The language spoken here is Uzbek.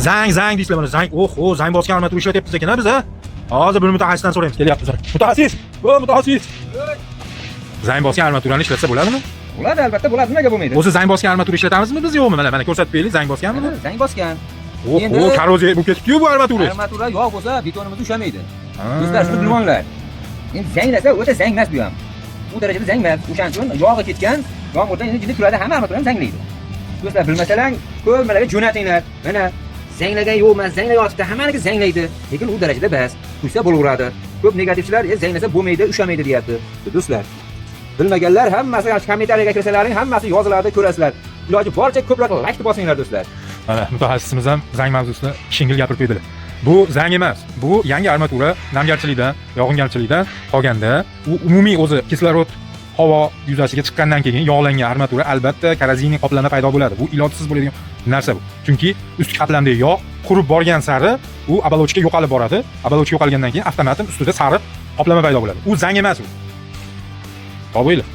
Zang deysizlar mana zang. Oho, zang bosgan armatura ishlatyapmiz ekan biz, ha? Hozir buni mutaxassisdan so'raymiz. Kelyapmiz. Mutaxassis. Zang bosgan armaturani ishlatsa bo'ladimi? Bo'ladi, albatta bo'ladi. Nimaga bo'lmaydi? O'zi zang bosgan armatura ishlatamizmi biz yo'qmi? Mana ko'rsatib beraylik, zang bosganmi? Zang bosgan. Oho, korroziya bo'lib ketibdi-yu bu armatura. Armatura yog' bo'lsa, betonimiz ushamaydi. Do'stlar, shuni bilmanglar. Endi zanglasa o'ta zang emas bu ham. Bu darajada zang emas. O'shaning uchun yog'i ketgan, yomg'irdan endi jini turadi, hamma armatura ham zanglaydi. Do'stlar, bilmasalar, ko'rmalarga jo'natinglar. Mana zanglagan yo'q emas, zanglayotibdi, hammaniki zanglaydi. Lekin u darajada emas. Tursa bo'laveradi. Ko'p negativchilar, zanglasa bo'lmaydi, ushamaydi deyapti. Do'stlar, bilmaganlar hammasi kommentariyaga kirsalaring, hammasi yoziladi, ko'rasizlar. Iloji boricha ko'proq like bosinglar do'stlar. Mana mutaxassisimiz ham zang mavzusida shingil gapirib qo'ydilar. Bu zang emas. Bu yangi armatura namgarchilikdan, yog'ingarchilikdan qolganda, u umumiy o'zi kislorod havo yuzasiga chiqqandan keyin yog'langan armatura albatta korroziyniy qoplama paydo bo'ladi. Bu ilojsiz bo'ladigan narsa bu. Chunki ustki qatlamdagi yog' qurib borgan sari u оболочка yo'qolib boradi. Оболочка yo'qolgandan keyin avtomatik ustida sariq qoplama paydo bo'ladi. U zang emas u. To'g'rimi?